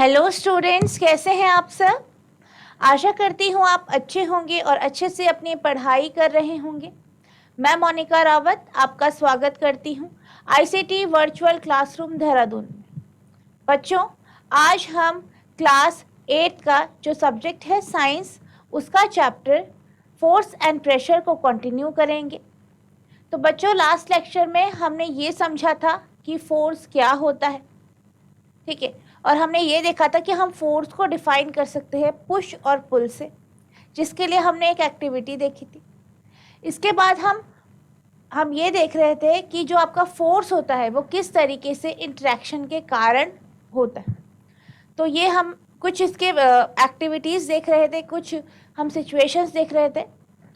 Hello students, कैसे हैं आप सब। आशा करती हूँ आप अच्छे होंगे और अच्छे से अपनी पढ़ाई कर रहे होंगे। मैं मोनिका रावत आपका स्वागत करती हूँ आईसीटी वर्चुअल क्लासरूम देहरादून में। बच्चों, आज हम क्लास 8 का जो सब्जेक्ट है साइंस, उसका चैप्टर फोर्स एंड प्रेशर को कंटिन्यू करेंगे। तो बच्चों, लास्ट लेक्चर में हमने ये समझा था कि फोर्स क्या होता है, ठीक है। और हमने ये देखा था कि हम फोर्स को डिफाइन कर सकते हैं पुश और पुल से, जिसके लिए हमने एक एक्टिविटी देखी थी। इसके बाद हम ये देख रहे थे कि जो आपका फोर्स होता है वो किस तरीके से इंटरेक्शन के कारण होता है। तो ये हम कुछ इसके एक्टिविटीज़ देख रहे थे, कुछ हम सिचुएशंस देख रहे थे।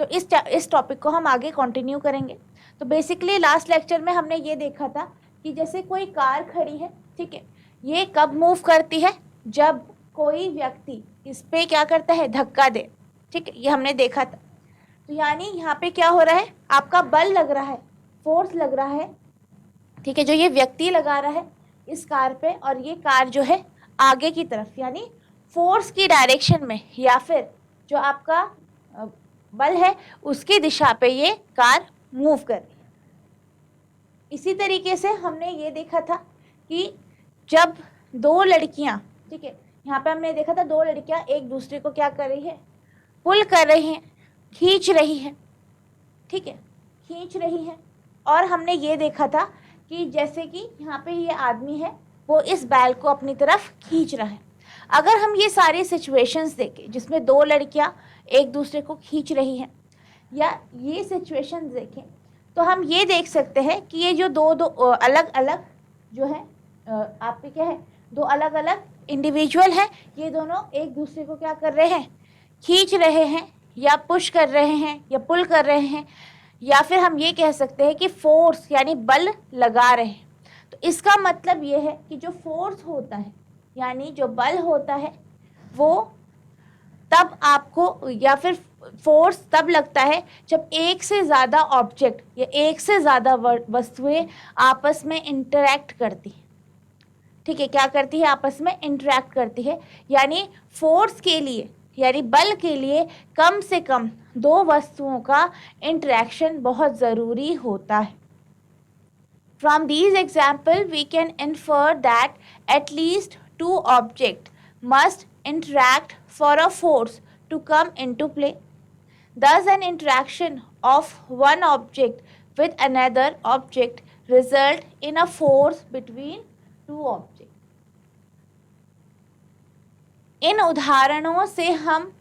तो इस टॉपिक को हम आगे कंटिन्यू करेंगे। तो बेसिकली लास्ट लेक्चर में हमने ये देखा था कि जैसे कोई कार खड़ी है, ठीक है, ये कब मूव करती है, जब कोई व्यक्ति इस पे क्या करता है, धक्का दे, ठीक है, ये हमने देखा था। तो यानी यहाँ पे क्या हो रहा है, आपका बल लग रहा है, फोर्स लग रहा है, ठीक है, जो ये व्यक्ति लगा रहा है इस कार पे, और ये कार जो है आगे की तरफ यानी फोर्स की डायरेक्शन में, या फिर जो आपका बल है उसकी दिशा पे ये कार मूव कर रही है। इसी तरीके से हमने ये देखा था कि जब दो लड़कियां, ठीक है, यहाँ पे हमने देखा था दो लड़कियां एक दूसरे को क्या कर रही है, पुल कर रही हैं, खींच रही हैं, ठीक है, खींच रही हैं। और हमने ये देखा था कि जैसे कि यहाँ पे ये आदमी है, वो इस बैल को अपनी तरफ खींच रहा है। अगर हम ये सारी सिचुएशंस देखें जिसमें दो लड़कियां एक दूसरे को खींच रही हैं, या ये सिचुएशंस देखें, तो हम ये देख सकते हैं कि ये जो दो अलग अलग जो है आपके क्या है, दो अलग अलग इंडिविजुअल हैं, ये दोनों एक दूसरे को क्या कर रहे हैं, खींच रहे हैं, या पुश कर रहे हैं, या पुल कर रहे हैं, या फिर हम ये कह सकते हैं कि फोर्स यानी बल लगा रहे हैं। तो इसका मतलब ये है कि जो फोर्स होता है यानी जो बल होता है वो तब आपको, या फिर फोर्स तब लगता है जब एक से ज़्यादा ऑब्जेक्ट या एक से ज़्यादा वस्तुएं आपस में इंटरैक्ट करती हैं, ठीक है, क्या करती है, आपस में इंटरैक्ट करती है। यानी फोर्स के लिए यानी बल के लिए कम से कम दो वस्तुओं का इंटरेक्शन बहुत ज़रूरी होता है। From these examples, we can infer that at least two objects must interact for a force to come into play. Thus, an interaction of one object with another object result in a force between two objects. इन उदाहरणों से हम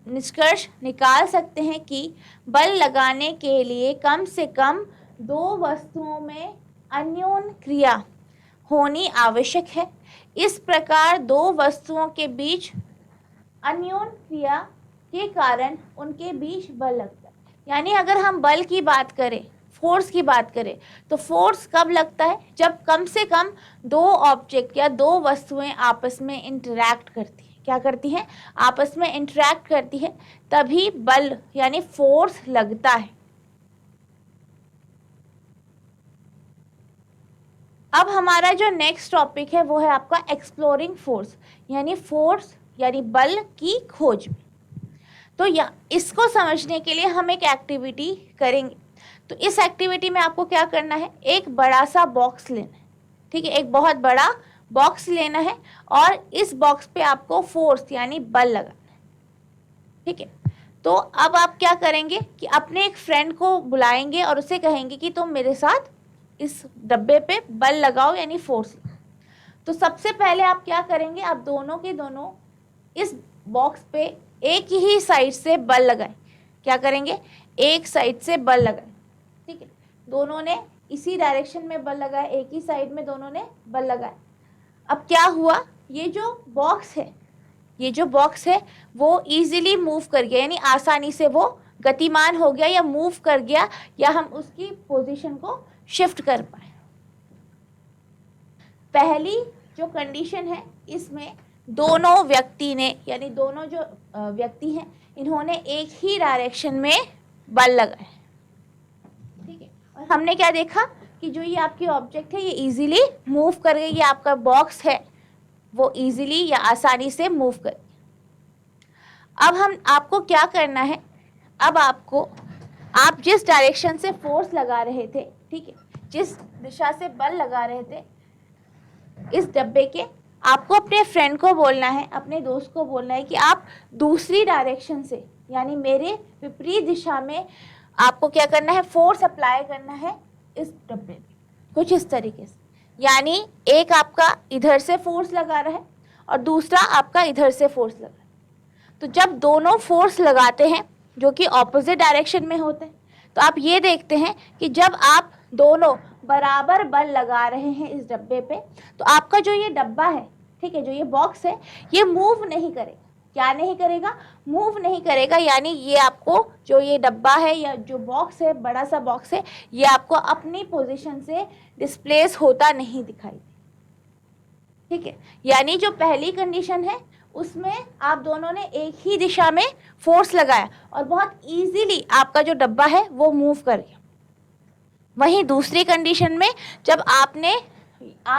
निष्कर्ष निकाल सकते हैं कि बल लगाने के लिए कम से कम दो वस्तुओं में अन्योन क्रिया होनी आवश्यक है। इस प्रकार दो वस्तुओं के बीच अन्योन क्रिया के कारण उनके बीच बल लगता है। यानी अगर हम बल की बात करें, फोर्स की बात करें, तो फोर्स कब लगता है, जब कम से कम दो ऑब्जेक्ट या दो वस्तुएं आपस में इंटरैक्ट करती हैं। क्या करती हैं, आपस में इंटरैक्ट करती है, तभी बल यानी फोर्स लगता है। अब हमारा जो नेक्स्ट टॉपिक है वो है आपका एक्सप्लोरिंग फोर्स, यानी फोर्स यानी बल की खोज में। तो इसको समझने के लिए हम एक एक्टिविटी करेंगे। तो इस एक्टिविटी में आपको क्या करना है, एक बड़ा सा बॉक्स लेना है, ठीक है, एक बहुत बड़ा बॉक्स लेना है, और इस बॉक्स पे आपको फोर्स यानी बल लगाना है, ठीक है। तो अब आप क्या करेंगे कि अपने एक फ्रेंड को बुलाएंगे और उसे कहेंगे कि तुम मेरे साथ इस डब्बे पे बल लगाओ यानी फोर्स। तो सबसे पहले आप क्या करेंगे, आप दोनों के दोनों इस बॉक्स पे एक ही साइड से बल लगाएं। क्या करेंगे, एक साइड से बल लगाएं, ठीक है, दोनों ने इसी डायरेक्शन में बल लगाया, एक ही साइड में दोनों ने बल लगाया। अब क्या हुआ, ये जो बॉक्स है वो इजीली मूव कर गया, यानी आसानी से वो गतिमान हो गया या मूव कर गया, या हम उसकी पोजीशन को शिफ्ट कर पाए। पहली जो कंडीशन है, इसमें दोनों व्यक्ति ने यानी दोनों जो व्यक्ति हैं इन्होंने एक ही डायरेक्शन में बल लगाए, ठीक है। और हमने क्या देखा कि जो ये आपकी ऑब्जेक्ट है ये इजीली मूव कर गई, ये आपका बॉक्स है, वो इजीली या आसानी से मूव करें। अब हम आपको क्या करना है, अब आपको, आप जिस डायरेक्शन से फोर्स लगा रहे थे, ठीक है, जिस दिशा से बल लगा रहे थे इस डब्बे के, आपको अपने फ्रेंड को बोलना है, अपने दोस्त को बोलना है कि आप दूसरी डायरेक्शन से, यानी मेरे विपरीत दिशा में आपको क्या करना है, फोर्स अप्लाई करना है इस डब्बे में, कुछ इस तरीके से। यानी एक आपका इधर से फोर्स लगा रहा है और दूसरा आपका इधर से फोर्स लगा रहा है। तो जब दोनों फोर्स लगाते हैं जो कि ऑपोजिट डायरेक्शन में होते हैं, तो आप ये देखते हैं कि जब आप दोनों बराबर बल लगा रहे हैं इस डब्बे पे, तो आपका जो ये डब्बा है, ठीक है, जो ये बॉक्स है, ये मूव नहीं करेगा। क्या नहीं करेगा? मूव नहीं करेगा। यानी ये आपको जो ये डब्बा है या जो बॉक्स है, बड़ा सा बॉक्स है, ये आपको अपनी पोजीशन से डिस्प्लेस होता नहीं दिखाई, ठीक है। यानी जो पहली कंडीशन है उसमें आप दोनों ने एक ही दिशा में फोर्स लगाया और बहुत इजीली आपका जो डब्बा है वो मूव कर गया। वहीं दूसरी कंडीशन में जब आप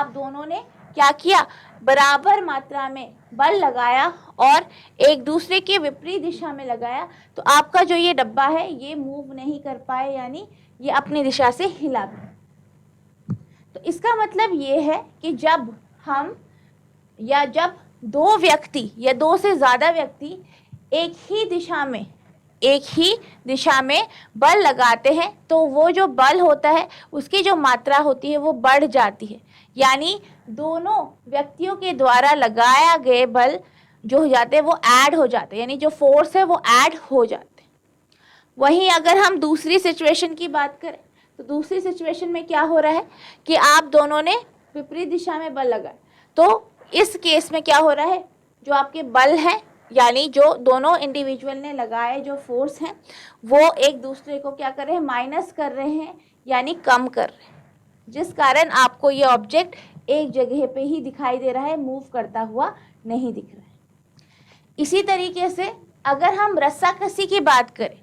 दोनों ने क्या किया, बराबर मात्रा में बल लगाया और एक दूसरे के विपरीत दिशा में लगाया, तो आपका जो ये डब्बा है ये मूव नहीं कर पाए, यानी ये अपनी दिशा से हिला भी। तो इसका मतलब ये है कि जब हम या जब दो व्यक्ति या दो से ज़्यादा व्यक्ति एक ही दिशा में बल लगाते हैं, तो वो जो बल होता है उसकी जो मात्रा होती है वो बढ़ जाती है। यानी दोनों व्यक्तियों के द्वारा लगाया गए बल जो हो जाते हैं वो ऐड हो जाते हैं, यानी जो फोर्स है वो ऐड हो जाते हैं। वहीं अगर हम दूसरी सिचुएशन की बात करें, तो दूसरी सिचुएशन में क्या हो रहा है कि आप दोनों ने विपरीत दिशा में बल लगाया, तो इस केस में क्या हो रहा है, जो आपके बल हैं, यानी जो दोनों इंडिविजुअल ने लगाए जो फोर्स हैं, वो एक दूसरे को क्या कर रहे हैं, माइनस कर रहे हैं, यानी कम कर रहे हैं, जिस कारण आपको ये ऑब्जेक्ट एक जगह पे ही दिखाई दे रहा है, मूव करता हुआ नहीं दिख रहा है। इसी तरीके से अगर हम रस्साकसी की बात करें,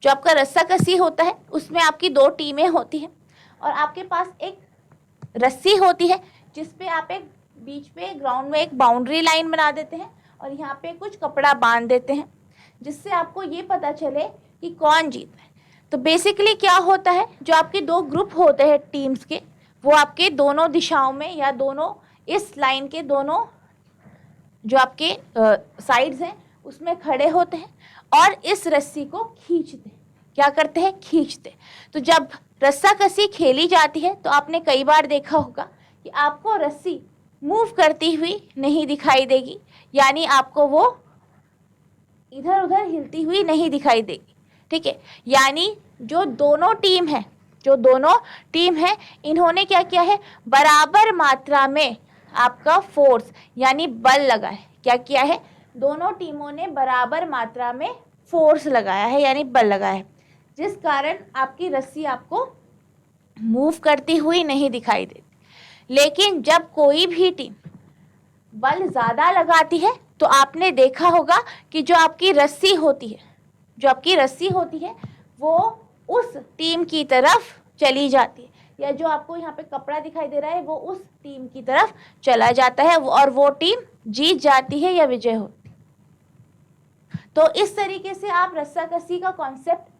जो आपका रस्साकसी होता है उसमें आपकी दो टीमें होती हैं और आपके पास एक रस्सी होती है जिसपे आप एक बीच पे ग्राउंड में एक बाउंड्री लाइन बना देते हैं और यहाँ पे कुछ कपड़ा बांध देते हैं, जिससे आपको ये पता चले कि कौन जीत है। तो बेसिकली क्या होता है, जो आपके दो ग्रुप होते हैं टीम्स के, वो आपके दोनों दिशाओं में या दोनों इस लाइन के दोनों जो आपके साइड्स हैं उसमें खड़े होते हैं और इस रस्सी को खींचते हैं। क्या करते हैं? खींचते। तो जब रस्साकसी खेली जाती है तो आपने कई बार देखा होगा कि आपको रस्सी मूव करती हुई नहीं दिखाई देगी, यानी आपको वो इधर उधर हिलती हुई नहीं दिखाई देगी, ठीक है। यानी जो दोनों टीम है इन्होंने क्या किया है, बराबर मात्रा में आपका फोर्स यानी बल लगा है। क्या किया है? दोनों टीमों ने बराबर मात्रा में फोर्स लगाया है, यानी बल लगाया है, जिस कारण आपकी रस्सी आपको मूव करती हुई नहीं दिखाई देती। लेकिन जब कोई भी टीम बल ज़्यादा लगाती है तो आपने देखा होगा कि जो आपकी रस्सी होती है वो उस टीम की तरफ चली जाती है, या जो आपको यहाँ पे कपड़ा दिखाई दे रहा है वो उस टीम की तरफ चला जाता है और वो टीम जीत जाती है या विजय होती है। तो इस तरीके से आप रस्साकसी का कॉन्सेप्ट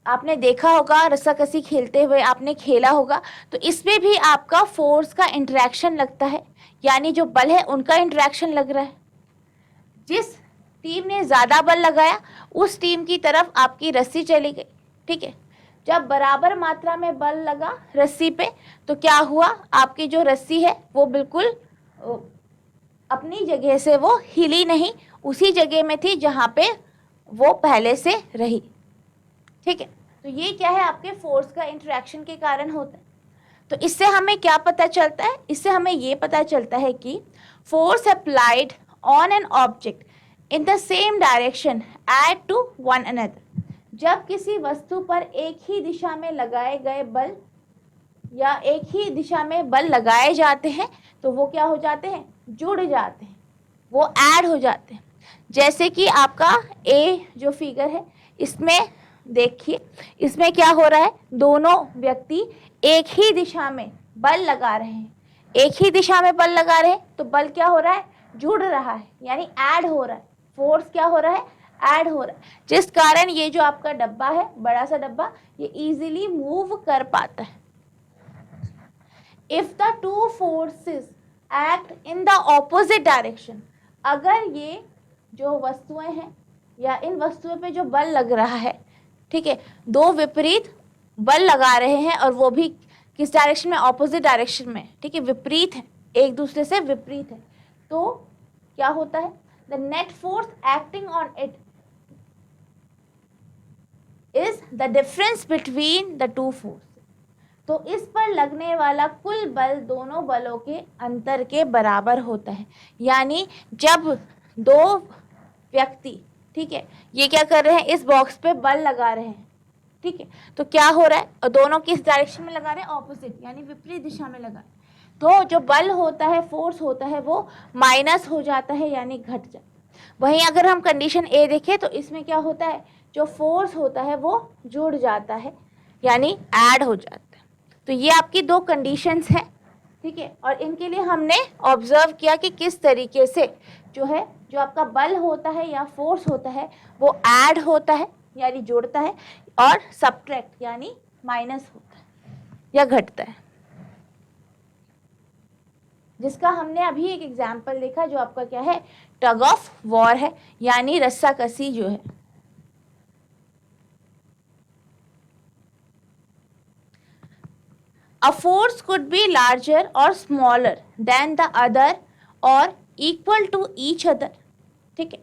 आपने देखा होगा, रस्साकसी खेलते हुए आपने खेला होगा, तो इसमें भी आपका फोर्स का इंटरेक्शन लगता है, यानी जो बल है उनका इंटरेक्शन लग रहा है। जिस टीम ने ज़्यादा बल लगाया उस टीम की तरफ आपकी रस्सी चली गई, ठीक है। जब बराबर मात्रा में बल लगा रस्सी पे तो क्या हुआ, आपकी जो रस्सी है वो बिल्कुल अपनी जगह से वो हिली नहीं, उसी जगह में थी जहाँ पे वो पहले से रही, ठीक है। तो ये क्या है, आपके फोर्स का इंटरेक्शन के कारण होता है। तो इससे हमें क्या पता चलता है? इससे हमें ये पता चलता है कि force applied on an object in the same direction add to one another. जब किसी वस्तु पर एक ही दिशा में लगाए गए बल या एक ही दिशा में बल लगाए जाते हैं तो वो क्या हो जाते हैं, जुड़ जाते हैं, वो ऐड हो जाते हैं। जैसे कि आपका ए जो फिगर है इसमें देखिए, इसमें क्या हो रहा है, दोनों व्यक्ति एक ही दिशा में बल लगा रहे हैं, एक ही दिशा में बल लगा रहे हैं तो बल क्या हो रहा है, जुड़ रहा है, यानी ऐड हो रहा है, फोर्स क्या हो रहा है, ऐड हो रहा है, जिस कारण ये जो आपका डब्बा है, बड़ा सा डब्बा, ये इजीली मूव कर पाता है। If the two forces act in the opposite direction, अगर ये जो वस्तुएं हैं या इन वस्तुओं पे जो बल लग रहा है, ठीक है, दो विपरीत बल लगा रहे हैं और वो भी किस डायरेक्शन में, ऑपोजिट डायरेक्शन में, ठीक है, विपरीत है, एक दूसरे से विपरीत है, तो क्या होता है, the net force acting on it is the difference between the two force. तो इस पर लगने वाला कुल बल दोनों बलों के अंतर के बराबर होता है। यानी जब दो व्यक्ति, ठीक है, ये क्या कर रहे हैं, इस बॉक्स पे बल लगा रहे हैं, ठीक है, तो क्या हो रहा है, और दोनों किस डायरेक्शन में लगा रहे हैं, ऑपोजिट, यानी विपरीत दिशा में लगा रहे हैं, तो जो बल होता है, फोर्स होता है, वो माइनस हो जाता है, यानी घट जाता है। वहीं अगर हम कंडीशन ए देखें तो इसमें क्या होता है, जो फोर्स होता है वो जुड़ जाता है, यानी ऐड हो जाता है। तो ये आपकी दो कंडीशंस हैं, ठीक है, और इनके लिए हमने ऑब्जर्व किया कि किस तरीके से जो है, जो आपका बल होता है या फोर्स होता है वो ऐड होता है, यानी जोड़ता है, और सब्ट्रैक्ट यानी माइनस होता है या घटता है, जिसका हमने अभी एक एग्जाम्पल देखा, जो आपका क्या है, टग ऑफ वॉर है, यानी रस्साकसी जो है। A force could be larger or smaller than the other or equal to each other, ठीक है,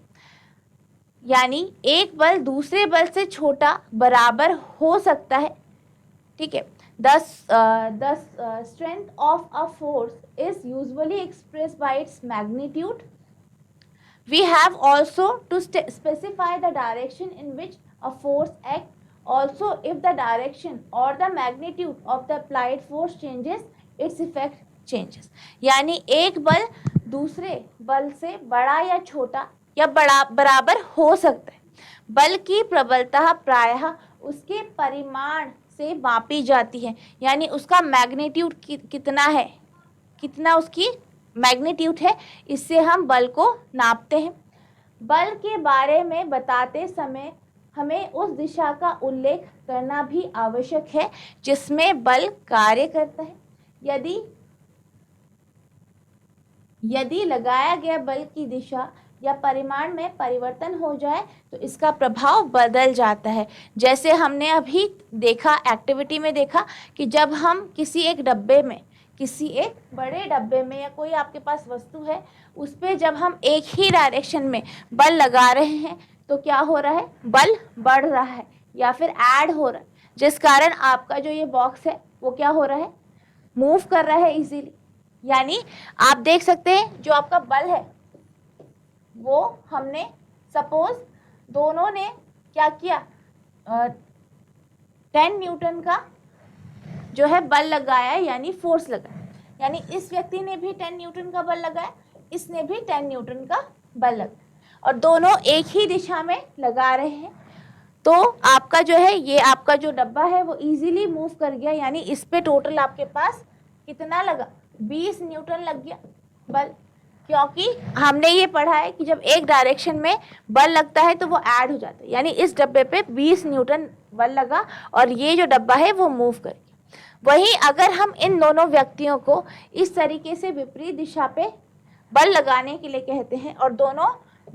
यानी एक बल दूसरे बल से छोटा बराबर हो सकता है, ठीक है। The strength of a force is usually expressed by its magnitude. We have also to specify the direction in which a force acts. Also, if the direction or the magnitude of the applied force changes, its effect changes. यानी एक बल दूसरे बल से बड़ा या छोटा या बड़ा बराबर हो सकता है। बल की प्रबलता प्रायः उसके परिमाण से मापी जाती है, यानी उसका मैग्नीट्यूड कितना है, कितना उसकी मैग्नीट्यूड है, इससे हम बल को नापते हैं। बल के बारे में बताते समय हमें उस दिशा का उल्लेख करना भी आवश्यक है जिसमें बल कार्य करता है। यदि लगाया गया बल की दिशा या परिमाण में परिवर्तन हो जाए तो इसका प्रभाव बदल जाता है। जैसे हमने अभी देखा, एक्टिविटी में देखा कि जब हम किसी एक डब्बे में, किसी एक बड़े डब्बे में या कोई आपके पास वस्तु है, उस पर जब हम एक ही डायरेक्शन में बल लगा रहे हैं तो क्या हो रहा है, बल बढ़ रहा है या फिर ऐड हो रहा है, जिस कारण आपका जो ये बॉक्स है वो क्या हो रहा है, मूव कर रहा है इजीली। यानी आप देख सकते हैं जो आपका बल है वो हमने सपोज दोनों ने क्या किया, 10 न्यूटन का जो है बल लगाया, यानी फोर्स लगाया, यानी इस व्यक्ति ने भी 10 न्यूटन का बल लगाया, इसने भी 10 न्यूटन का बल लगाया, और दोनों एक ही दिशा में लगा रहे हैं, तो आपका जो है, ये आपका जो डब्बा है वो इजीली मूव कर गया, यानी इस पे टोटल आपके पास कितना लगा, 20 न्यूटन लग गया बल, क्योंकि हमने ये पढ़ा है कि जब एक डायरेक्शन में बल लगता है तो वो ऐड हो जाता है, यानी इस डब्बे पे 20 न्यूटन बल लगा और ये जो डब्बा है वो मूव कर गया। वहीं अगर हम इन दोनों व्यक्तियों को इस तरीके से विपरीत दिशा पे बल लगाने के लिए कहते हैं और दोनों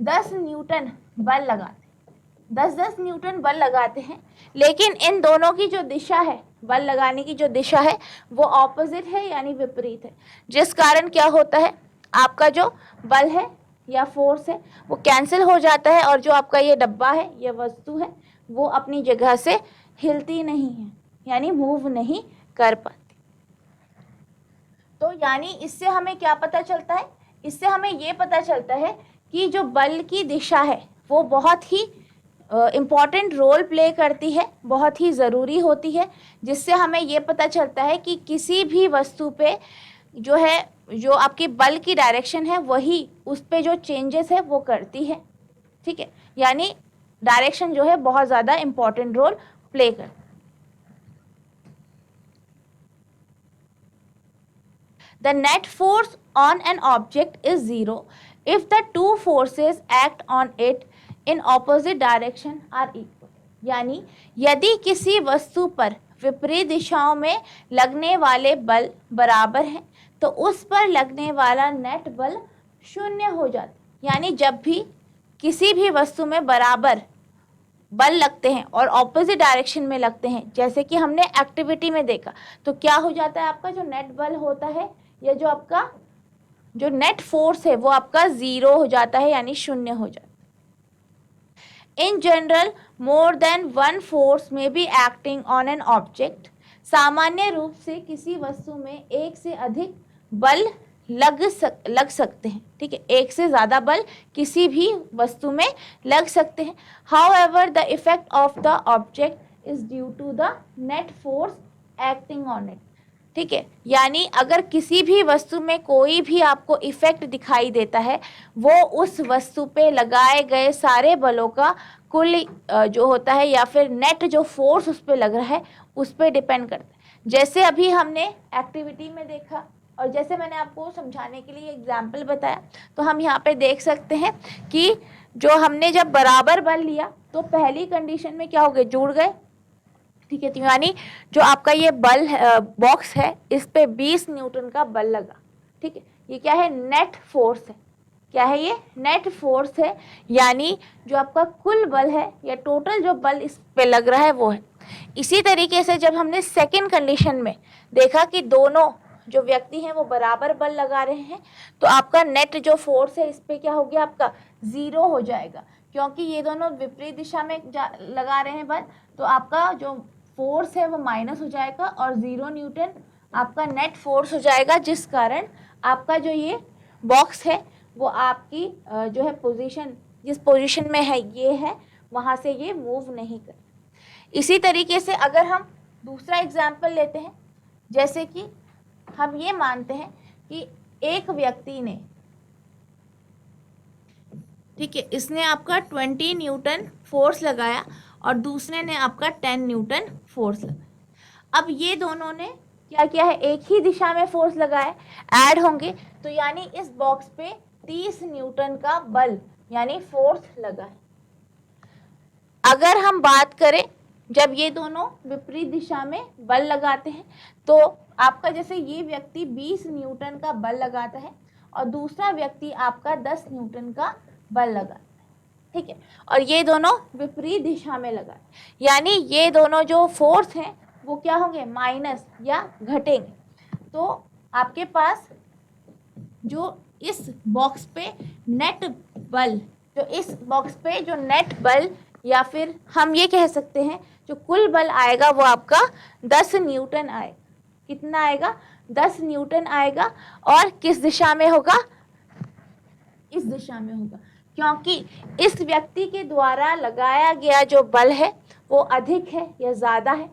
10 न्यूटन बल लगाते हैं, 10-10 न्यूटन बल लगाते हैं, लेकिन इन दोनों की जो दिशा है, बल लगाने की जो दिशा है वो ऑपोजिट है, यानी विपरीत है, जिस कारण क्या होता है, आपका जो बल है या फोर्स है वो कैंसिल हो जाता है और जो आपका ये डब्बा है, ये वस्तु है, वो अपनी जगह से हिलती नहीं है, यानी मूव नहीं कर पाती। तो यानी इससे हमें क्या पता चलता है, इससे हमें ये पता चलता है कि जो बल की दिशा है वो बहुत ही इम्पॉर्टेंट रोल प्ले करती है, बहुत ही ज़रूरी होती है, जिससे हमें ये पता चलता है कि किसी भी वस्तु पे जो है, जो आपकी बल की डायरेक्शन है वही उस पे जो चेंजेस है वो करती है, ठीक है, यानी डायरेक्शन जो है बहुत ज़्यादा इम्पॉर्टेंट रोल प्ले करती है। The net force on an object is zero if the two forces act on it in opposite direction are equal. यानी यदि किसी वस्तु पर विपरीत दिशाओं में लगने वाले बल बराबर हैं तो उस पर लगने वाला नेट बल शून्य हो जाता है। यानी जब भी किसी भी वस्तु में बराबर बल लगते हैं और ऑपोजिट डायरेक्शन में लगते हैं, जैसे कि हमने एक्टिविटी में देखा, तो क्या हो जाता है, आपका जो नेट बल होता है या जो आपका जो नेट फोर्स है वो आपका जीरो हो जाता है, यानी शून्य हो जाता है। In general more than one force में be acting on an object. सामान्य रूप से किसी वस्तु में एक से अधिक बल लग सकते हैं, ठीक है, एक से ज़्यादा बल किसी भी वस्तु में लग सकते हैं। However the effect of the object is due to the net force acting on it, ठीक है। यानी अगर किसी भी वस्तु में कोई भी आपको इफेक्ट दिखाई देता है वो उस वस्तु पे लगाए गए सारे बलों का कुल जो होता है या फिर नेट जो फोर्स उस पर लग रहा है उस पर डिपेंड करता है। जैसे अभी हमने एक्टिविटी में देखा और जैसे मैंने आपको समझाने के लिए एग्जाम्पल बताया, तो हम यहाँ पे देख सकते हैं कि जो हमने जब बराबर बल लिया तो पहली कंडीशन में क्या हो गए, जुड़ गए, ठीक है। तो यानी जो आपका ये बल बॉक्स है इस पे 20 न्यूटन का बल लगा, ठीक है। ये क्या है, नेट फोर्स है। क्या है ये, नेट फोर्स है, यानी जो आपका कुल बल है या टोटल जो बल इस पे लग रहा है वो है। इसी तरीके से जब हमने सेकेंड कंडीशन में देखा कि दोनों जो व्यक्ति हैं वो बराबर बल लगा रहे हैं तो आपका नेट जो फोर्स है इस पे क्या हो गया, आपका जीरो हो जाएगा, क्योंकि ये दोनों विपरीत दिशा में लगा रहे हैं बल, तो आपका जो फोर्स है वो माइनस हो जाएगा और 0 न्यूटन आपका नेट फोर्स हो जाएगा, जिस कारण आपका जो ये बॉक्स है वो आपकी जो है पोजीशन, जिस पोजीशन में है ये है, वहाँ से ये मूव नहीं कर। इसी तरीके से अगर हम दूसरा एग्जाम्पल लेते हैं, जैसे कि हम ये मानते हैं कि एक व्यक्ति ने, ठीक है, इसने आपका 20 न्यूटन फोर्स लगाया और दूसरे ने आपका 10 न्यूटन फोर्स लगाया। अब ये दोनों ने क्या किया है, एक ही दिशा में फोर्स लगाया, ऐड होंगे, तो यानी इस बॉक्स पे 30 न्यूटन का बल यानी फोर्स लगा है। अगर हम बात करें जब ये दोनों विपरीत दिशा में बल लगाते हैं तो आपका जैसे ये व्यक्ति 20 न्यूटन का बल लगाता है और दूसरा व्यक्ति आपका 10 न्यूटन का बल लगाता है, ठीक है, और ये दोनों विपरीत दिशा में लगा, यानी ये दोनों जो फोर्स हैं वो क्या होंगे, माइनस या घटेंगे। तो आपके पास जो इस बॉक्स पे नेट बल, जो इस बॉक्स पे जो नेट बल या फिर हम ये कह सकते हैं जो कुल बल आएगा वो आपका 10 न्यूटन आएगा। कितना आएगा, 10 न्यूटन आएगा, और किस दिशा में होगा, इस दिशा में होगा, क्योंकि इस व्यक्ति के द्वारा लगाया गया जो बल है वो अधिक है या ज़्यादा है,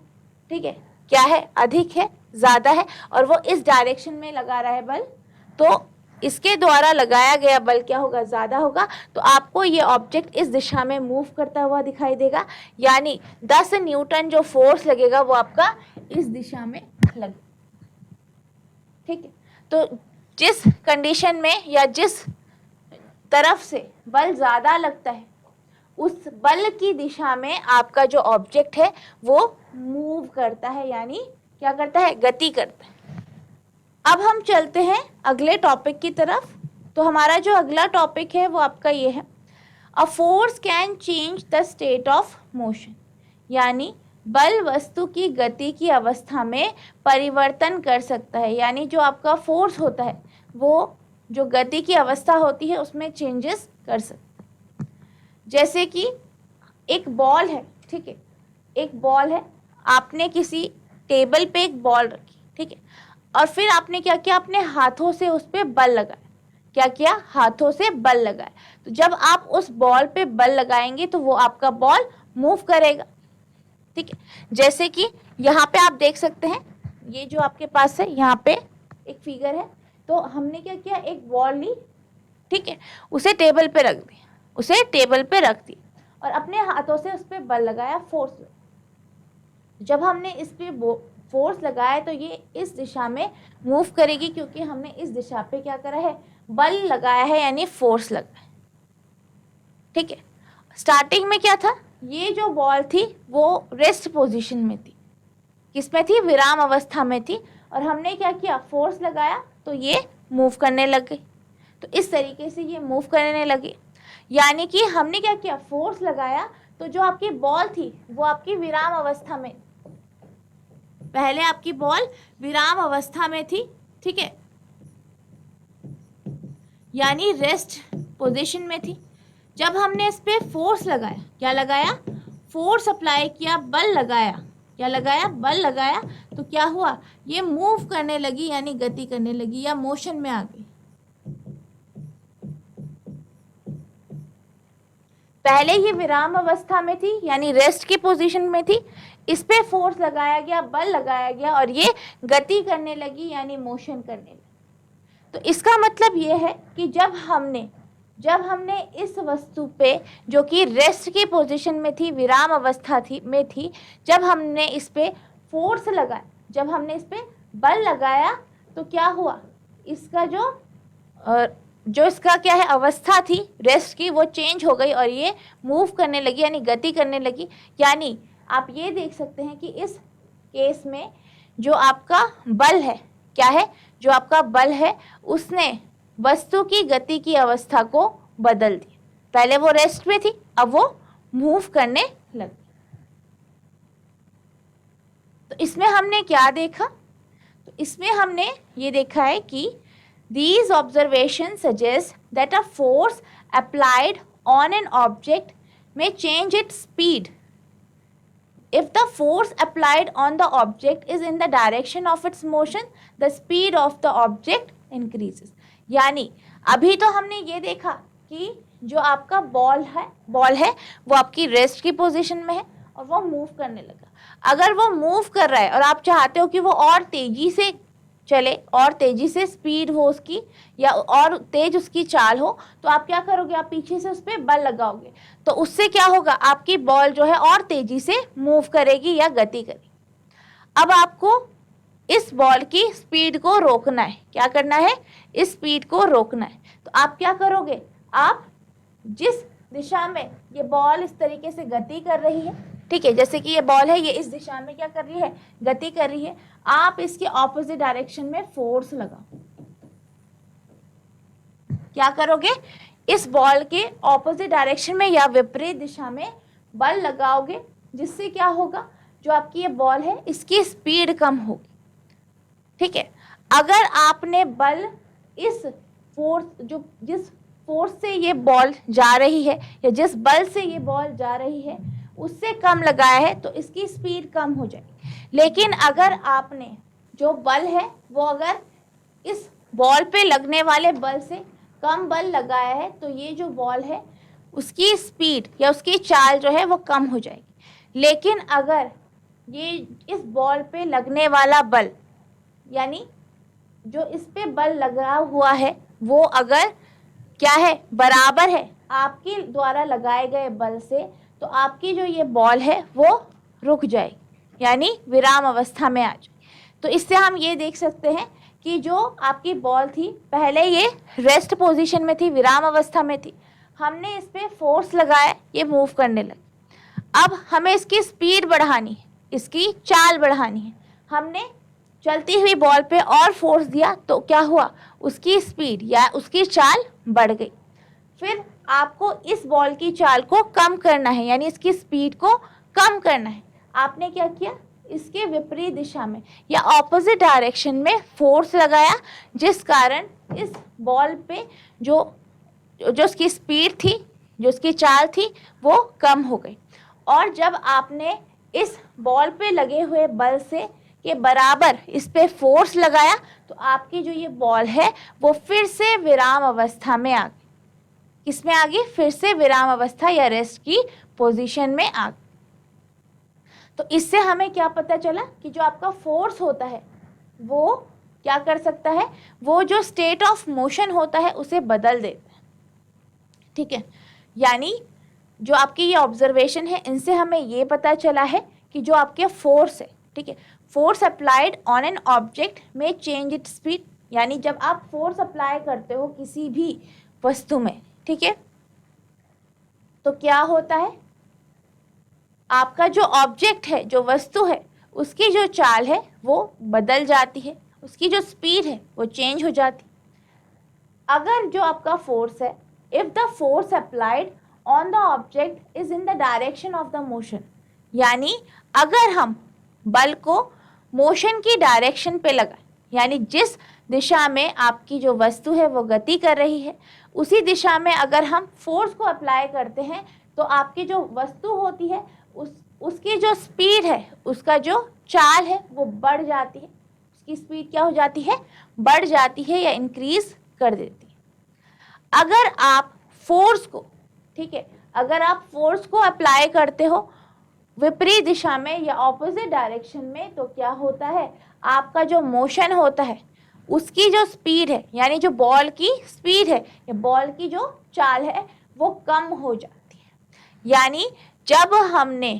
ठीक है, क्या है, अधिक है, ज़्यादा है, और वो इस डायरेक्शन में लगा रहा है बल, तो इसके द्वारा लगाया गया बल क्या होगा, ज़्यादा होगा, तो आपको ये ऑब्जेक्ट इस दिशा में मूव करता हुआ दिखाई देगा, यानी 10 न्यूटन जो फोर्स लगेगा वो आपका इस दिशा में लगेगा, ठीक है। तो जिस कंडीशन में या जिस तरफ से बल ज़्यादा लगता है उस बल की दिशा में आपका जो ऑब्जेक्ट है वो मूव करता है, यानी क्या करता है, गति करता है। अब हम चलते हैं अगले टॉपिक की तरफ। तो हमारा जो अगला टॉपिक है वो आपका ये है, a force can change the state of motion, यानी बल वस्तु की गति की अवस्था में परिवर्तन कर सकता है, यानी जो आपका फोर्स होता है वो जो गति की अवस्था होती है उसमें चेंजेस कर सकता है। जैसे कि एक बॉल है, ठीक है, एक बॉल है, आपने किसी टेबल पे एक बॉल रखी, ठीक है, और फिर आपने क्या किया, अपने हाथों से उस पर बल लगाया। क्या किया, हाथों से बल लगाया। तो जब आप उस बॉल पे बल लगाएंगे तो वो आपका बॉल मूव करेगा, ठीक है। जैसे कि यहाँ पे आप देख सकते हैं, ये जो आपके पास है यहाँ पे एक फिगर है, तो हमने क्या किया, एक बॉल ली, ठीक है, उसे टेबल पे रख दिया, उसे टेबल पे रख दी और अपने हाथों से उस पर बल लगाया, फोर्स। जब हमने इस पे फोर्स लगाया है तो ये इस दिशा में मूव करेगी, क्योंकि हमने इस दिशा पे क्या करा है, बल लगाया है, यानी फोर्स लगा है। ठीक है, स्टार्टिंग में क्या था, ये जो बॉल थी वो रेस्ट पोजीशन में थी, किसमें थी, विराम अवस्था में थी, और हमने क्या किया, फोर्स लगाया तो ये मूव करने लग गई। तो इस तरीके से ये मूव करने लगे, यानी कि हमने क्या किया, फोर्स लगाया तो जो आपकी बॉल थी वो आपकी विराम अवस्था में, पहले आपकी बॉल विराम अवस्था में थी, ठीक है, यानी रेस्ट पोजीशन में थी। जब हमने इस पे फोर्स लगाया, क्या लगाया, फोर्स अप्लाई किया, बल लगाया, क्या लगाया, बल लगाया, तो क्या हुआ, ये मूव करने लगी, यानी गति करने लगी या मोशन में आ गई। पहले ये विराम अवस्था में थी, यानी रेस्ट की पोजीशन में थी, इस पे फोर्स लगाया गया, बल लगाया गया, और ये गति करने लगी, यानी मोशन करने लगी। तो इसका मतलब ये है कि जब हमने इस वस्तु पे, जो कि रेस्ट की पोजीशन में थी, विराम अवस्था में थी, जब हमने इस पे फोर्स लगाया, जब हमने इस पे बल लगाया, तो क्या हुआ, इसका जो इसका क्या है, अवस्था थी रेस्ट की, वो चेंज हो गई और ये मूव करने लगी, यानी गति करने लगी। यानी आप ये देख सकते हैं कि इस केस में जो आपका बल है, क्या है, जो आपका बल है, उसने वस्तु की गति की अवस्था को बदल दिया। पहले वो रेस्ट में थी, अब वो मूव करने लगी। तो इसमें हमने क्या देखा, तो इसमें हमने ये देखा है कि these observations suggest that a force applied on an object may change its speed. If the force applied on the object is in the direction of its motion, the speed of the object increases. यानी अभी तो हमने ये देखा कि जो आपका ball है वो आपकी रेस्ट की पोजीशन में है और वो मूव करने लगा। अगर वो मूव कर रहा है और आप चाहते हो कि वो और तेजी से चले, और तेजी से स्पीड हो उसकी, या और तेज उसकी चाल हो, तो आप क्या करोगे, आप पीछे से उस पर बल लगाओगे, तो उससे क्या होगा, आपकी बॉल जो है और तेजी से मूव करेगी या गति करेगी। अब आपको इस बॉल की स्पीड को रोकना है, क्या करना है, इस स्पीड को रोकना है। तो आप क्या करोगे, आप जिस दिशा में ये बॉल इस तरीके से गति कर रही है, ठीक है, जैसे कि ये बॉल है, ये इस दिशा में क्या कर रही है, गति कर रही है, आप इसके ऑपोजिट डायरेक्शन में फोर्स लगाओ। क्या करोगे, इस बॉल के ऑपोजिट डायरेक्शन में या विपरीत दिशा में बल लगाओगे, जिससे क्या होगा, जो आपकी ये बॉल है इसकी स्पीड कम होगी। ठीक है, अगर आपने बल इस जिस फोर्स से ये बॉल जा रही है, या जिस बल से ये बॉल जा रही है, उससे कम लगाया है, तो इसकी स्पीड कम हो जाएगी। लेकिन अगर आपने जो बल है वो अगर इस बॉल पे लगने वाले बल से कम बल लगाया है, तो ये जो बॉल है उसकी स्पीड या उसकी चाल जो है वो कम हो जाएगी। लेकिन अगर ये इस बॉल पे लगने वाला बल, यानी जो इस पे बल लगा हुआ है, वो अगर क्या है, बराबर है आपके द्वारा लगाए गए बल से, तो आपकी जो ये बॉल है वो रुक जाएगी, यानी विराम अवस्था में आ जाए। तो इससे हम ये देख सकते हैं कि जो आपकी बॉल थी, पहले ये रेस्ट पोजीशन में थी, विराम अवस्था में थी, हमने इस पे फोर्स लगाया, ये मूव करने लगी। अब हमें इसकी स्पीड बढ़ानी है, इसकी चाल बढ़ानी है। हमने चलती हुई बॉल पे और फोर्स दिया, तो क्या हुआ, उसकी स्पीड या उसकी चाल बढ़ गई। फिर आपको इस बॉल की चाल को कम करना है, यानी इसकी स्पीड को कम करना है। आपने क्या किया, इसके विपरीत दिशा में या ऑपोजिट डायरेक्शन में फोर्स लगाया, जिस कारण इस बॉल पे जो उसकी स्पीड थी, जो उसकी चाल थी, वो कम हो गई। और जब आपने इस बॉल पे लगे हुए बल से के बराबर इस पे फोर्स लगाया, तो आपकी जो ये बॉल है वो फिर से विराम अवस्था में आ गई। किसमें आ गई, फिर से विराम अवस्था या रेस्ट की पोजीशन में आ गई। तो इससे हमें क्या पता चला कि जो आपका फोर्स होता है वो क्या कर सकता है, वो जो स्टेट ऑफ मोशन होता है उसे बदल देता है। ठीक है, यानी जो आपकी ये ऑब्जर्वेशन है, इनसे हमें ये पता चला है कि जो आपके फोर्स है, ठीक है, force applied on an object में चेंज इट्स स्पीड, यानी जब आप फोर्स अप्लाई करते हो किसी भी वस्तु में, ठीक है, तो क्या होता है, आपका जो ऑब्जेक्ट है, जो वस्तु है, उसकी जो चाल है वो बदल जाती है, उसकी जो स्पीड है वो चेंज हो जाती है। अगर जो आपका फोर्स है, if the force applied on the object is in the direction of the motion, यानी अगर हम बल को मोशन की डायरेक्शन पे लगाएं, यानी जिस दिशा में आपकी जो वस्तु है वो गति कर रही है, उसी दिशा में अगर हम फोर्स को अप्लाई करते हैं तो आपकी जो वस्तु होती है उसकी जो स्पीड है, उसका जो चाल है वो बढ़ जाती है, उसकी स्पीड क्या हो जाती है, बढ़ जाती है या इंक्रीज कर देती है। अगर आप फोर्स को, ठीक है, अगर आप फोर्स को अप्लाई करते हो विपरीत दिशा में या ऑपोजिट डायरेक्शन में, तो क्या होता है, आपका जो मोशन होता है उसकी जो स्पीड है, यानी जो बॉल की स्पीड है या बॉल की जो चाल है वो कम हो जाती है। यानी जब हमने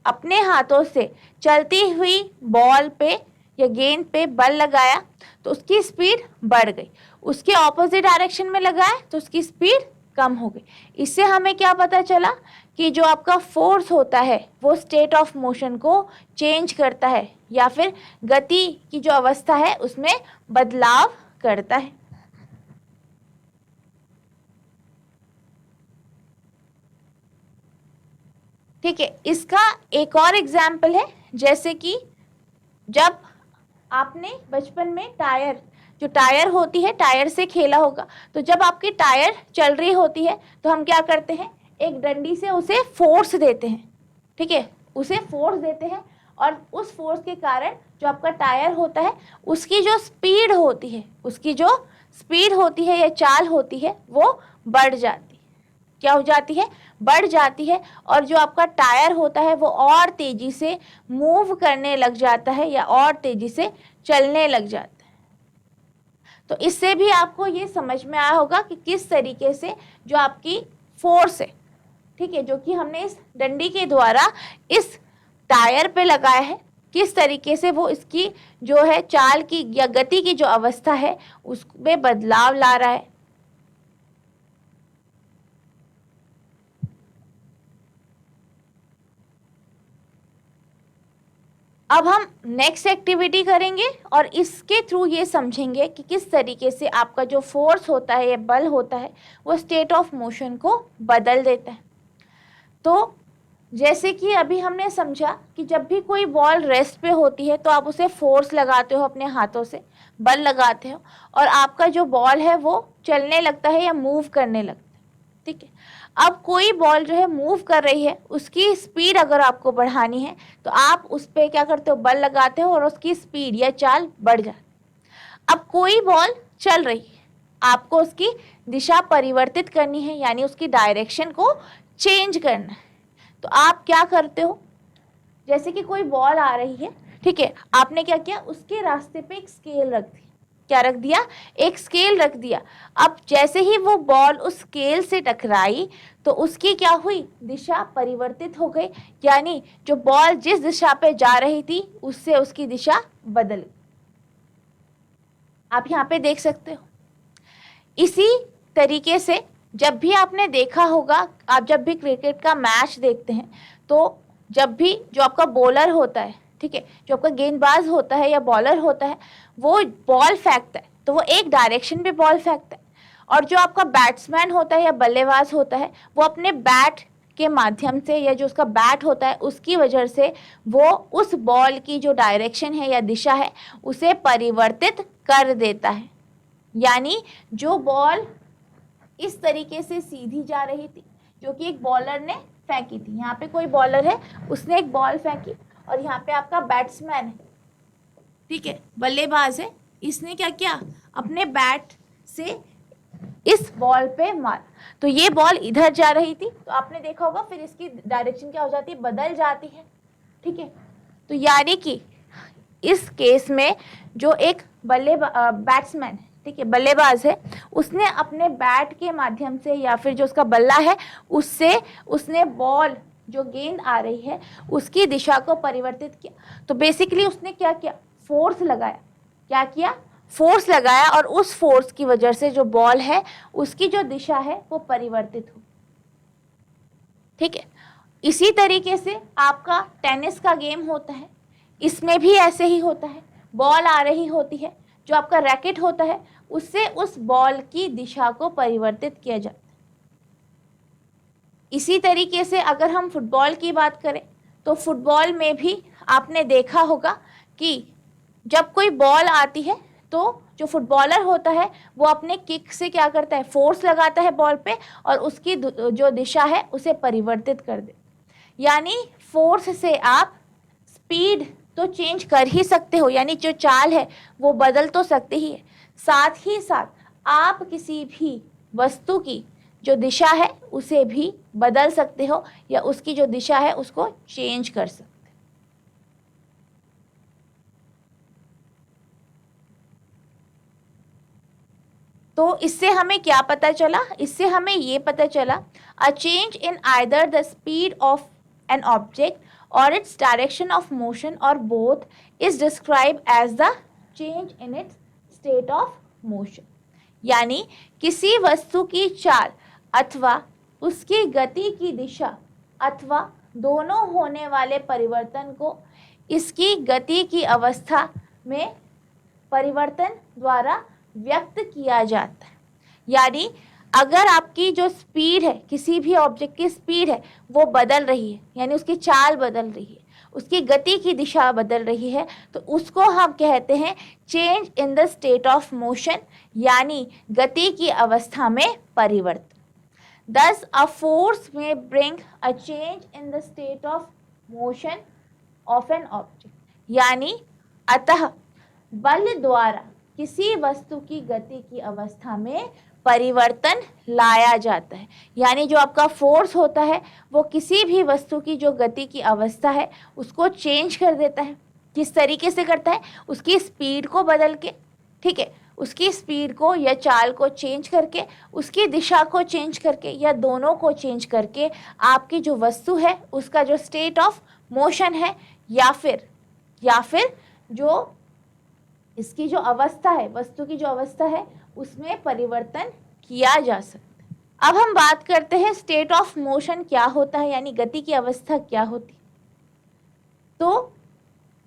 अपने हाथों से चलती हुई बॉल पे या गेंद पे बल लगाया तो उसकी स्पीड बढ़ गई, उसके ऑपोजिट डायरेक्शन में लगाया तो उसकी स्पीड कम हो गई। इससे हमें क्या पता चला कि जो आपका फोर्स होता है वो स्टेट ऑफ मोशन को चेंज करता है या फिर गति की जो अवस्था है उसमें बदलाव करता है। ठीक है, इसका एक और एग्जाम्पल है, जैसे कि जब आपने बचपन में जो टायर होती है, टायर से खेला होगा, तो जब आपकी टायर चल रही होती है तो हम क्या करते हैं, एक डंडी से उसे फोर्स देते हैं, ठीक है, उसे फोर्स देते हैं और उस फोर्स के कारण जो आपका टायर होता है उसकी जो स्पीड होती है, उसकी जो स्पीड होती है या चाल होती है वो बढ़ जाती है। क्या हो जाती है, बढ़ जाती है, और जो आपका टायर होता है वो और तेजी से मूव करने लग जाता है या और तेजी से चलने लग जाता है। तो इससे भी आपको ये समझ में आया होगा कि किस तरीके से जो आपकी फोर्स है, ठीक है, जो कि हमने इस डंडी के द्वारा इस टायर पे लगाया है, किस तरीके से वो इसकी जो है चाल की या गति की जो अवस्था है उसमें बदलाव ला रहा है। अब हम नेक्स्ट एक्टिविटी करेंगे और इसके थ्रू ये समझेंगे कि किस तरीके से आपका जो फोर्स होता है या बल होता है वो स्टेट ऑफ मोशन को बदल देता है। तो जैसे कि अभी हमने समझा कि जब भी कोई बॉल रेस्ट पे होती है तो आप उसे फोर्स लगाते हो, अपने हाथों से बल लगाते हो और आपका जो बॉल है वो चलने लगता है या मूव करने लगता है, ठीक है। अब कोई बॉल जो है मूव कर रही है, उसकी स्पीड अगर आपको बढ़ानी है तो आप उस पर क्या करते हो, बल लगाते हो और उसकी स्पीड या चाल बढ़ जाती है। अब कोई बॉल चल रही है, आपको उसकी दिशा परिवर्तित करनी है, यानी उसकी डायरेक्शन को चेंज करना है। तो आप क्या करते हो, जैसे कि कोई बॉल आ रही है, ठीक है, आपने क्या किया, उसके रास्ते पे एक स्केल रख दी। क्या रख दिया, एक स्केल रख दिया। अब जैसे ही वो बॉल उस स्केल से टकराई तो उसकी क्या हुई, दिशा परिवर्तित हो गई, यानी जो बॉल जिस दिशा पे जा रही थी उससे उसकी दिशा बदल गई। आप यहाँ पे देख सकते हो। इसी तरीके से जब भी आपने देखा होगा, आप जब भी क्रिकेट का मैच देखते हैं तो जब भी जो आपका बॉलर होता है, ठीक है, जो आपका गेंदबाज होता है या बॉलर होता है, वो बॉल फेंकता है तो वो एक डायरेक्शन पे बॉल फेंकता है, और जो आपका बैट्समैन होता है या बल्लेबाज होता है वो अपने बैट के माध्यम से या जो उसका बैट होता है उसकी वजह से वो उस बॉल की जो डायरेक्शन है या दिशा है उसे परिवर्तित कर देता है। यानी जो बॉल इस तरीके से सीधी जा रही थी, जो कि एक बॉलर ने फेंकी थी, यहाँ पे कोई बॉलर है, उसने एक बॉल फेंकी और यहाँ पे आपका बैट्समैन है, ठीक है, बल्लेबाज है, इसने क्या किया, अपने बैट से इस बॉल पे मारा, तो ये बॉल इधर जा रही थी, तो आपने देखा होगा फिर इसकी डायरेक्शन क्या हो जाती है, बदल जाती है, ठीक है। तो यानी कि इस केस में जो एक बैट्समैन, ठीक है, बल्लेबाज है, उसने अपने बैट के माध्यम से या फिर जो उसका बल्ला है उससे उसने बॉल जो गेंद आ रही है उसकी दिशा को परिवर्तित किया। तो बेसिकली उसने क्या किया, फोर्स लगाया। क्या किया, फोर्स लगाया, और उस फोर्स की वजह से जो बॉल है उसकी जो दिशा है वो परिवर्तित हो। ठीक है, इसी तरीके से आपका टेनिस का गेम होता है, इसमें भी ऐसे ही होता है। बॉल आ रही होती है, जो आपका रैकेट होता है उससे उस बॉल की दिशा को परिवर्तित किया जाता है। इसी तरीके से अगर हम फुटबॉल की बात करें तो फुटबॉल में भी आपने देखा होगा कि जब कोई बॉल आती है तो जो फुटबॉलर होता है वो अपने किक से क्या करता है, फोर्स लगाता है बॉल पे और उसकी जो दिशा है उसे परिवर्तित कर दे। यानी फोर्स से आप स्पीड तो चेंज कर ही सकते हो, यानी जो चाल है वो बदल तो सकते ही है, साथ ही साथ आप किसी भी वस्तु की जो दिशा है उसे भी बदल सकते हो या उसकी जो दिशा है उसको चेंज कर सकते हो। तो इससे हमें क्या पता चला, इससे हमें ये पता चला a change in either the speed of an object और इट्स डायरेक्शन ऑफ मोशन और both is describe as the change in its state of motion. यानी किसी वस्तु की चाल अथवा उसकी गति की दिशा अथवा दोनों होने वाले परिवर्तन को इसकी गति की अवस्था में परिवर्तन द्वारा व्यक्त किया जाता है। यानी अगर आपकी जो स्पीड है, किसी भी ऑब्जेक्ट की स्पीड है वो बदल रही है, यानी उसकी चाल बदल रही है, उसकी गति की दिशा बदल रही है, तो उसको हम कहते हैं change in the state of motion, यानी गति की अवस्था में परिवर्तन। Thus, a force may bring a change in the state of motion of an object. यानी अतः बल द्वारा किसी वस्तु की गति की अवस्था में परिवर्तन लाया जाता है। यानी जो आपका फोर्स होता है वो किसी भी वस्तु की जो गति की अवस्था है उसको चेंज कर देता है। किस तरीके से करता है, उसकी स्पीड को बदल के, ठीक है, उसकी स्पीड को या चाल को चेंज करके, उसकी दिशा को चेंज करके या दोनों को चेंज करके आपकी जो वस्तु है उसका जो स्टेट ऑफ मोशन है या फिर जो इसकी जो अवस्था है, वस्तु की जो अवस्था है उसमें परिवर्तन किया जा सकता है। अब हम बात करते हैं स्टेट ऑफ मोशन क्या होता है, यानी गति की अवस्था क्या होती है। तो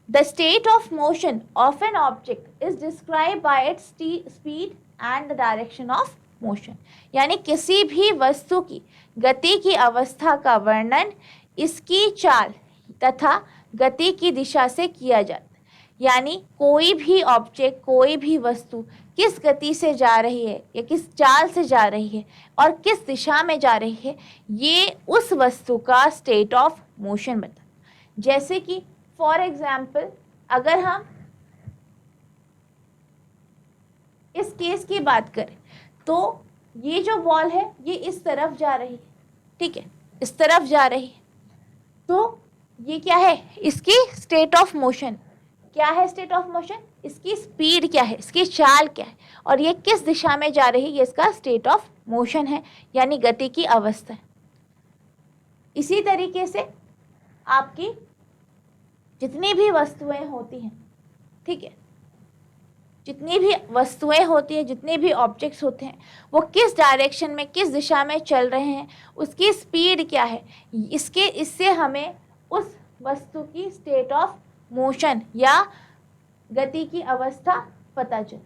the state of motion of an object is described by its speed and the direction of motion। यानी किसी भी वस्तु की गति की अवस्था का वर्णन इसकी चाल तथा गति की दिशा से किया जाता है। यानी कोई भी ऑब्जेक्ट, कोई भी वस्तु किस गति से जा रही है या किस चाल से जा रही है और किस दिशा में जा रही है, ये उस वस्तु का स्टेट ऑफ मोशन बताता है। जैसे कि फॉर एग्जाम्पल अगर हम इस केस की बात करें तो ये जो बॉल है ये इस तरफ जा रही है, ठीक है, इस तरफ जा रही है, तो ये क्या है, इसकी स्टेट ऑफ मोशन क्या है, स्टेट ऑफ मोशन, इसकी स्पीड क्या है, इसकी चाल क्या है और ये किस दिशा में जा रही है, ये इसका स्टेट ऑफ मोशन है, यानी गति की अवस्था है। इसी तरीके से आपकी जितनी भी वस्तुएं होती हैं, ठीक है, जितनी भी वस्तुएं होती हैं, जितने भी ऑब्जेक्ट्स होते हैं, वो किस डायरेक्शन में, किस दिशा में चल रहे हैं, उसकी स्पीड क्या है, इससे हमें उस वस्तु की स्टेट ऑफ मोशन या गति की अवस्था पता चले।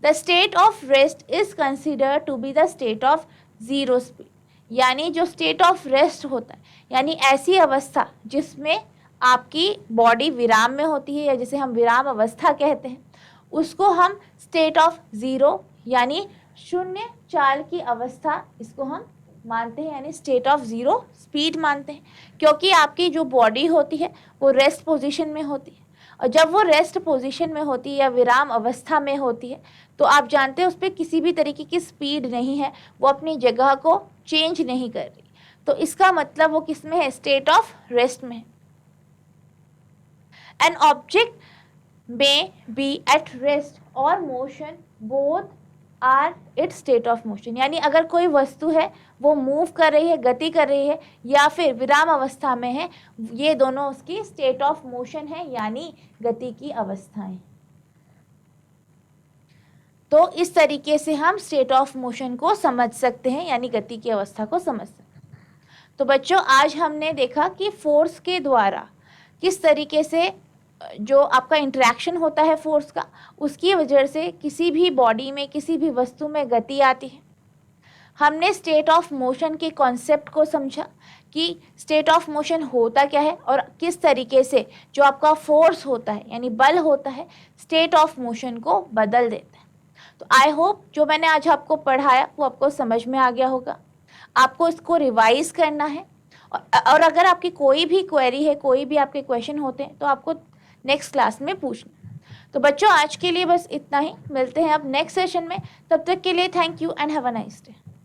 The state of rest is considered to be the state of zero speed. यानी जो स्टेट ऑफ रेस्ट होता है, यानी ऐसी अवस्था जिसमें आपकी बॉडी विराम में होती है या जिसे हम विराम अवस्था कहते हैं, उसको हम स्टेट ऑफ ज़ीरो यानी शून्य चाल की अवस्था इसको हम मानते हैं, यानी स्टेट ऑफ ज़ीरो स्पीड मानते हैं, क्योंकि आपकी जो बॉडी होती है वो रेस्ट पोजीशन में होती है, और जब वो रेस्ट पोजीशन में होती है या विराम अवस्था में होती है तो आप जानते हैं उस पर किसी भी तरीके की स्पीड नहीं है, वो अपनी जगह को चेंज नहीं कर रही, तो इसका मतलब वो किस में है, स्टेट ऑफ रेस्ट में है। An object may be at rest or motion both are its state of motion, यानी अगर कोई वस्तु है वो मूव कर रही है, गति कर रही है, या फिर विराम अवस्था में है, ये दोनों उसकी स्टेट ऑफ मोशन है, यानी गति की अवस्थाएं। तो इस तरीके से हम स्टेट ऑफ मोशन को समझ सकते हैं, यानी गति की अवस्था को समझ सकते हैं। तो बच्चों, आज हमने देखा कि फोर्स के द्वारा किस तरीके से जो आपका इंटरेक्शन होता है फोर्स का, उसकी वजह से किसी भी बॉडी में, किसी भी वस्तु में गति आती है। हमने स्टेट ऑफ मोशन के कॉन्सेप्ट को समझा कि स्टेट ऑफ मोशन होता क्या है और किस तरीके से जो आपका फोर्स होता है, यानी बल होता है, स्टेट ऑफ मोशन को बदल देता है। तो आई होप जो मैंने आज आपको पढ़ाया वो आपको समझ में आ गया होगा। आपको इसको रिवाइज करना है, और अगर आपकी कोई भी क्वेरी है, कोई भी आपके क्वेश्चन होते हैं, तो आपको नेक्स्ट क्लास में पूछना। तो बच्चों, आज के लिए बस इतना ही। मिलते हैं अब नेक्स्ट सेशन में। तब तक के लिए thank you and have a nice day.